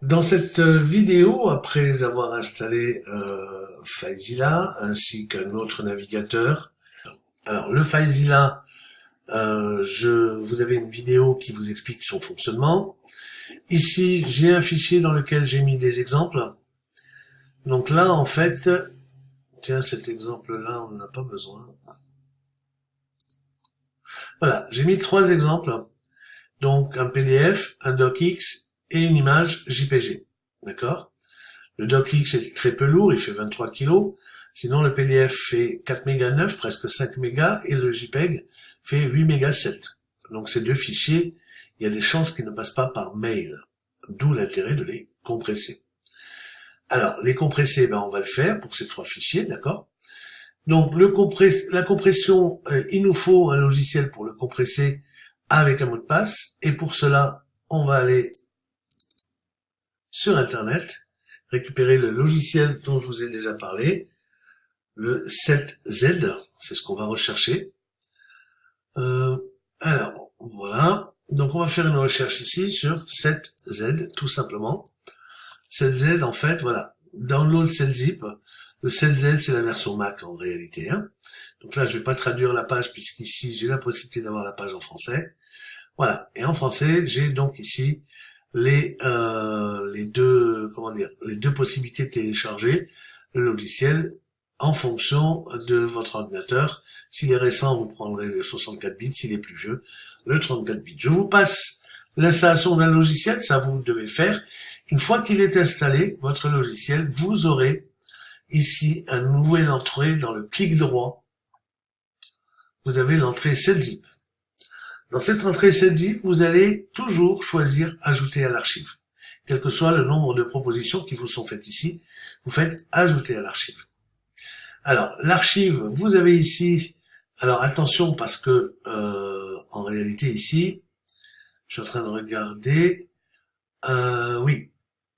Dans cette vidéo, après avoir installé FileZilla ainsi qu'un autre navigateur, alors le FileZilla, vous avez une vidéo qui vous explique son fonctionnement. Ici, j'ai un fichier dans lequel j'ai mis des exemples. Donc là, en fait, tiens, cet exemple-là, on n'en a pas besoin. Voilà, j'ai mis 3 exemples. Donc un PDF, un docx et une image JPG. D'accord? Le docx est très peu lourd, il fait 23 kg. Sinon, le PDF fait 4 mégas 9, presque 5 mégas, et le JPEG fait 8 mégas 7. Donc ces deux fichiers, il y a des chances qu'ils ne passent pas par mail. D'où l'intérêt de les compresser. Alors, les compresser, ben, on va le faire pour ces 3 fichiers, d'accord? Donc, la compression, il nous faut un logiciel pour le compresser avec un mot de passe, et pour cela, on va aller sur Internet, récupérer le logiciel dont je vous ai déjà parlé, le 7Z, c'est ce qu'on va rechercher. Alors, voilà. Donc, on va faire une recherche ici sur 7Z, tout simplement. 7Z, en fait, voilà. Download 7zip. Le 7Z, c'est la version Mac, en réalité. Hein. Donc là, je vais pas traduire la page, puisqu'ici, j'ai la possibilité d'avoir la page en français. Voilà. Et en français, j'ai donc ici les deux possibilités de télécharger le logiciel en fonction de votre ordinateur. S'il est récent, vous prendrez le 64 bits, s'il est plus vieux, le 34 bits. Je vous passe l'installation d'un logiciel, ça vous devez faire. Une fois qu'il est installé, votre logiciel, vous aurez ici un nouvel entrée dans le clic droit. Vous avez l'entrée 7zip. Dans cette entrée 7zip, vous allez toujours choisir ajouter à l'archive. Quel que soit le nombre de propositions qui vous sont faites ici, vous faites ajouter à l'archive. Alors, l'archive, vous avez ici, alors attention parce que en réalité ici, je suis en train de regarder, oui.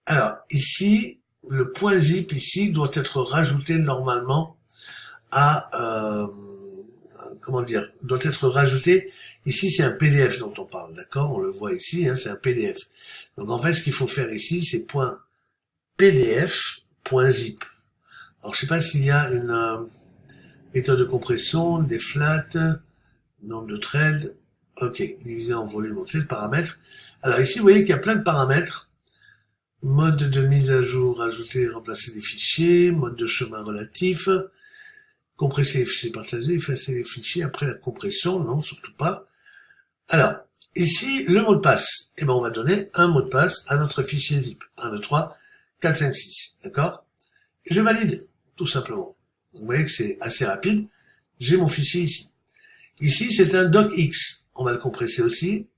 Alors, ici, le point zip ici doit être rajouté normalement à doit être rajouté. Ici, c'est un PDF dont on parle, d'accord? On le voit ici, hein, c'est un PDF. Donc, en fait, ce qu'il faut faire ici, c'est .pdf.zip. Alors, je sais pas s'il y a une méthode de compression, des flats, nombre de threads, ok, divisé en volume, donc c'est le paramètre. Alors, ici, vous voyez qu'il y a plein de paramètres. Mode de mise à jour, ajouter, remplacer les fichiers, mode de chemin relatif, compresser les fichiers partagés, effacer les fichiers après la compression, non, surtout pas. Alors, ici, le mot de passe, eh ben, on va donner un mot de passe à notre fichier zip. 1, 2, 3, 4, 5, 6. D'accord? Et je valide, tout simplement. Vous voyez que c'est assez rapide. J'ai mon fichier ici. Ici, c'est un docx. On va le compresser aussi.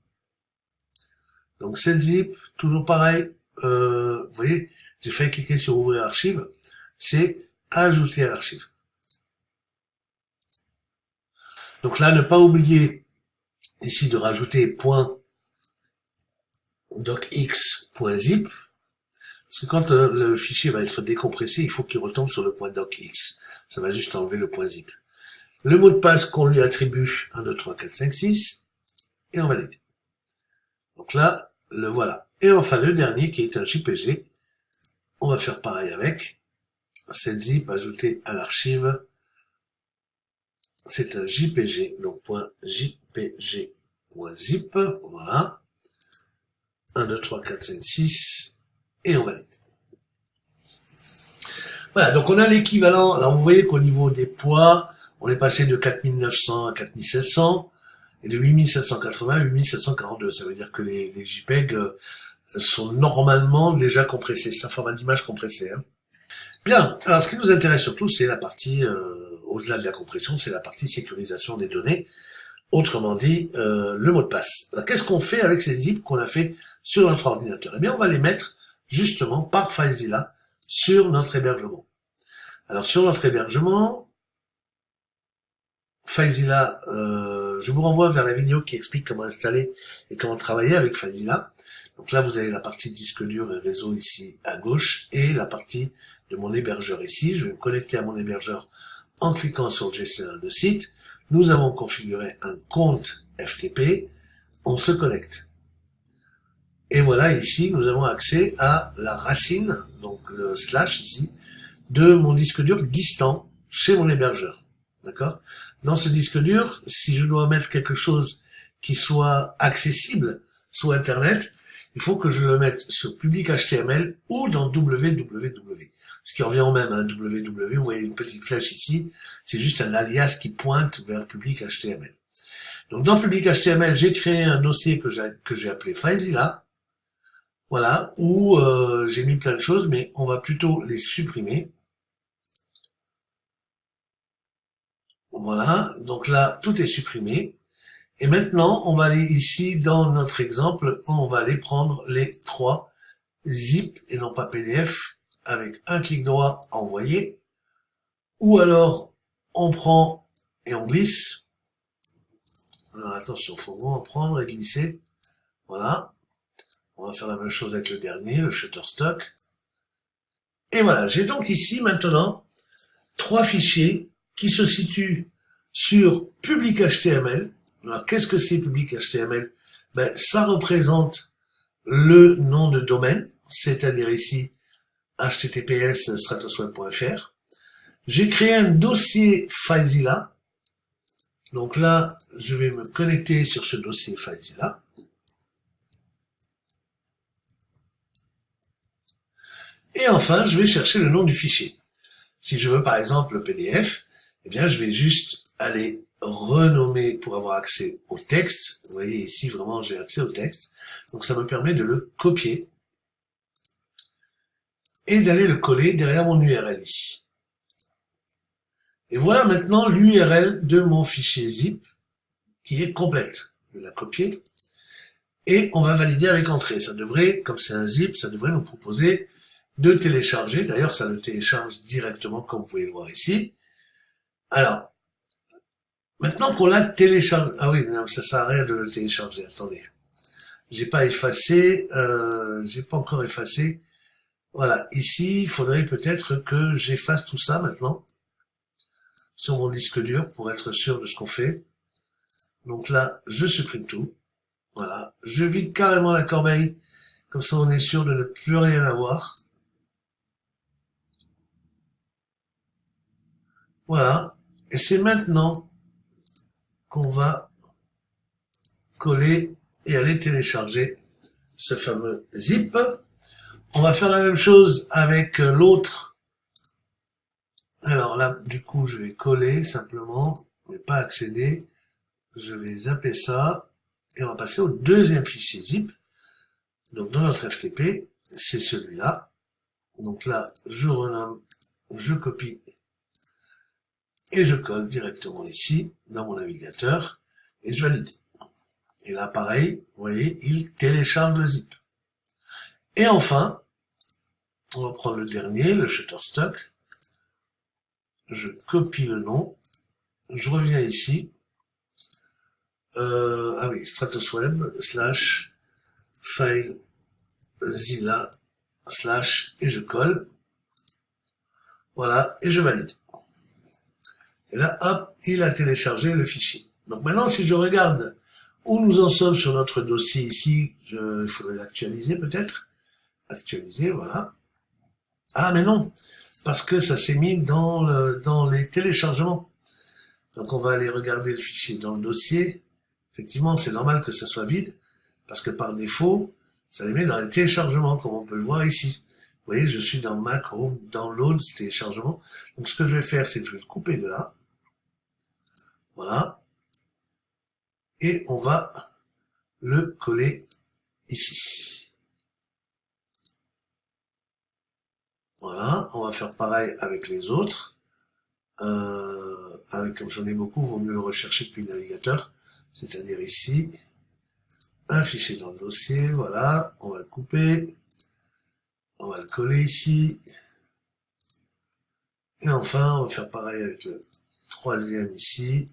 Donc, 7zip, toujours pareil. Vous voyez, j'ai fait cliquer sur ouvrir archive. C'est ajouter à l'archive. Donc là, ne pas oublier ici de rajouter .docx.zip, parce que quand le fichier va être décompressé, il faut qu'il retombe sur le .docx. Ça va juste enlever le .zip. Le mot de passe qu'on lui attribue, 1, 2, 3, 4, 5, 6, et on valide. Donc là, le voilà. Et enfin, le dernier, qui est un JPG, on va faire pareil avec. 7zip, ajouter à l'archive. C'est un JPG, donc .jpg.zip, voilà. 1, 2, 3, 4, 5, 6, et on valide. Voilà, donc on a l'équivalent. Alors vous voyez qu'au niveau des poids, on est passé de 4900 à 4700, et de 8780 à 8742. Ça veut dire que les JPEG sont normalement déjà compressés. C'est un format d'image compressé. Hein. Bien, alors ce qui nous intéresse surtout, c'est la partie, au-delà de la compression, c'est la partie sécurisation des données. Autrement dit, le mot de passe. Alors, qu'est-ce qu'on fait avec ces zips qu'on a fait sur notre ordinateur? Eh bien, on va les mettre, justement, par FileZilla, sur notre hébergement. Alors, sur notre hébergement, FileZilla, je vous renvoie vers la vidéo qui explique comment installer et comment travailler avec FileZilla. Donc là, vous avez la partie disque dur et réseau ici à gauche, et la partie de mon hébergeur ici. Je vais me connecter à mon hébergeur en cliquant sur le gestionnaire de site. Nous avons configuré un compte FTP, on se connecte. Et voilà, ici, nous avons accès à la racine, donc le slash ici, de mon disque dur distant chez mon hébergeur. D'accord? Dans ce disque dur, si je dois mettre quelque chose qui soit accessible sur Internet, il faut que je le mette sur public HTML ou dans www. Ce qui revient au même, hein, www, vous voyez une petite flèche ici, c'est juste un alias qui pointe vers public HTML. Donc dans public HTML, j'ai créé un dossier que j'ai appelé FileZilla, voilà, où j'ai mis plein de choses, mais on va plutôt les supprimer. Voilà, donc là, tout est supprimé. Et maintenant, on va aller ici, dans notre exemple, on va aller prendre les 3 zip et non pas PDF, avec un clic droit, envoyer. Ou alors, on prend et on glisse. Alors attention, faut vraiment prendre et glisser. Voilà. On va faire la même chose avec le dernier, le Shutterstock. Et voilà, j'ai donc ici maintenant 3 fichiers qui se situent sur public HTML. Alors, qu'est-ce que c'est public HTML? Ben, ça représente le nom de domaine, c'est-à-dire ici https://stratosweb.fr. J'ai créé un dossier FileZilla. Donc là, je vais me connecter sur ce dossier FileZilla. Et enfin, je vais chercher le nom du fichier. Si je veux par exemple le PDF, eh bien je vais juste aller renommer pour avoir accès au texte. Vous voyez ici vraiment j'ai accès au texte. Donc ça me permet de le copier et d'aller le coller derrière mon URL ici. Et voilà maintenant l'URL de mon fichier zip qui est complète. Je vais la copier et on va valider avec entrée. Ça devrait, comme c'est un zip, ça devrait nous proposer de télécharger. D'ailleurs, ça le télécharge directement comme vous pouvez le voir ici. Alors, maintenant qu'on l'a téléchargé, ah oui, non, ça sert à rien de le télécharger, attendez. J'ai pas effacé, j'ai pas encore effacé. Voilà, ici, il faudrait peut-être que j'efface tout ça maintenant sur mon disque dur pour être sûr de ce qu'on fait. Donc là, je supprime tout. Voilà, je vide carrément la corbeille, comme ça on est sûr de ne plus rien avoir. Voilà, et c'est maintenant qu'on va coller et aller télécharger ce fameux zip. On va faire la même chose avec l'autre. Alors là, du coup, je vais coller simplement, mais pas accéder. Je vais zapper ça et on va passer au deuxième fichier zip. Donc dans notre FTP, c'est celui-là. Donc là, je renomme, je copie et je colle directement ici dans mon navigateur et je valide. Et là, pareil, vous voyez, il télécharge le zip. Et enfin, on va prendre le dernier, le Shutterstock. Je copie le nom. Je reviens ici. Ah oui, Stratosweb / FileZilla / et je colle. Voilà, et je valide. Et là, hop, il a téléchargé le fichier. Donc maintenant, si je regarde où nous en sommes sur notre dossier ici, il faudrait l'actualiser peut-être. Actualiser, voilà. Ah, mais non, parce que ça s'est mis dans les téléchargements. Donc on va aller regarder le fichier dans le dossier. Effectivement, c'est normal que ça soit vide, parce que par défaut, ça les met dans les téléchargements, comme on peut le voir ici. Vous voyez, je suis dans Mac Home Downloads téléchargement. Donc ce que je vais faire, c'est que je vais le couper de là. Voilà. Et on va le coller ici. Voilà, on va faire pareil avec les autres. Comme j'en ai beaucoup, il vaut mieux le rechercher depuis le navigateur. C'est-à-dire ici, un fichier dans le dossier, voilà, on va le couper, on va le coller ici, et enfin, on va faire pareil avec le troisième ici,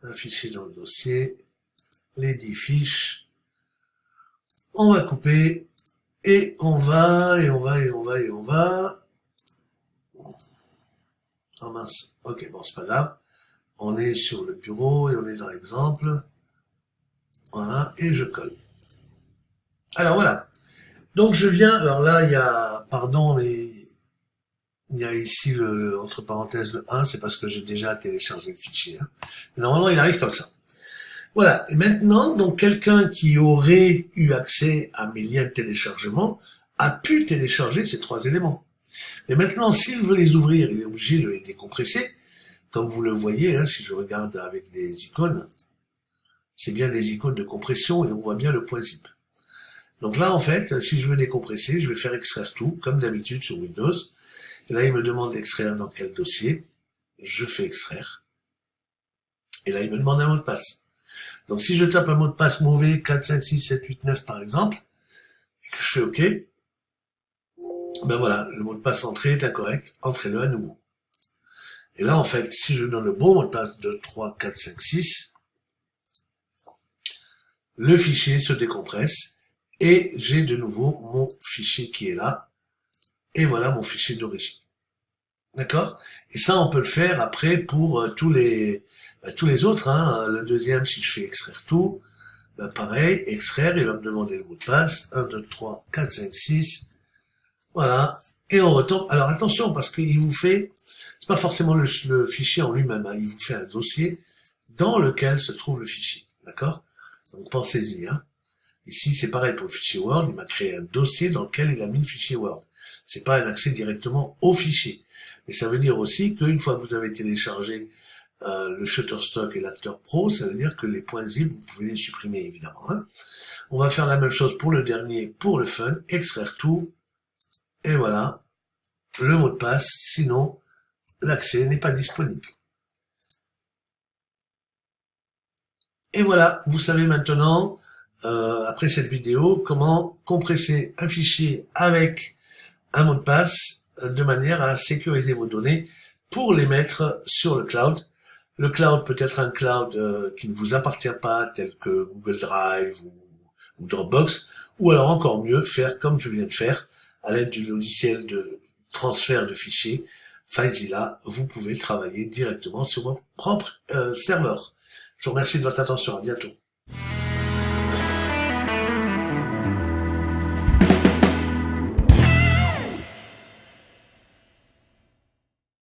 un fichier dans le dossier, les 10 fiches, on va couper, et on va, oh mince, ok, bon, c'est pas grave, on est sur le bureau, et on est dans l'exemple, voilà, et je colle. Alors voilà. Donc je viens, alors là il y a, pardon, il y a ici entre parenthèses le 1, c'est parce que j'ai déjà téléchargé le fichier. Hein. Normalement il arrive comme ça. Voilà. Et maintenant, donc quelqu'un qui aurait eu accès à mes liens de téléchargement a pu télécharger ces 3 éléments. Mais maintenant, s'il veut les ouvrir, il est obligé de les décompresser. Comme vous le voyez, hein, si je regarde avec des icônes, c'est bien des icônes de compression et on voit bien le point zip. Donc là, en fait, si je veux décompresser, je vais faire extraire tout, comme d'habitude sur Windows. Et là, il me demande d'extraire dans quel dossier. Je fais extraire. Et là, il me demande un mot de passe. Donc si je tape un mot de passe mauvais, 4, 5, 6, 7, 8, 9 par exemple, et que je fais OK, ben voilà, le mot de passe entré est incorrect, entrez-le à nouveau. Et là, en fait, si je donne le bon mot de passe 2, 3, 4, 5, 6, le fichier se décompresse et j'ai de nouveau mon fichier qui est là. Et voilà mon fichier d'origine. D'accord? Et ça, on peut le faire après pour tous les autres. Hein. Le deuxième, si je fais extraire tout, ben pareil, extraire, il va me demander le mot de passe. 1, 2, 3, 4, 5, 6. Voilà. Et on retombe. Alors attention, parce qu'il vous fait, c'est pas forcément le fichier en lui-même, hein. Il vous fait un dossier dans lequel se trouve le fichier. D'accord? Donc pensez-y. Hein. Ici, c'est pareil pour le fichier Word. Il m'a créé un dossier dans lequel il a mis le fichier Word. C'est pas un accès directement au fichier. Mais ça veut dire aussi qu'une fois que vous avez téléchargé le Shutterstock et l'Acteur Pro, ça veut dire que les points zip, vous pouvez les supprimer évidemment. Hein. On va faire la même chose pour le dernier, pour le fun, extraire tout, et voilà, le mot de passe, sinon l'accès n'est pas disponible. Et voilà, vous savez maintenant, après cette vidéo, comment compresser un fichier avec un mot de passe de manière à sécuriser vos données pour les mettre sur le cloud. Le cloud peut être un cloud qui ne vous appartient pas, tel que Google Drive ou Dropbox, ou alors encore mieux, faire comme je viens de faire, à l'aide du logiciel de transfert de fichiers, FileZilla, vous pouvez travailler directement sur votre propre serveur. Je vous remercie de votre attention, à bientôt.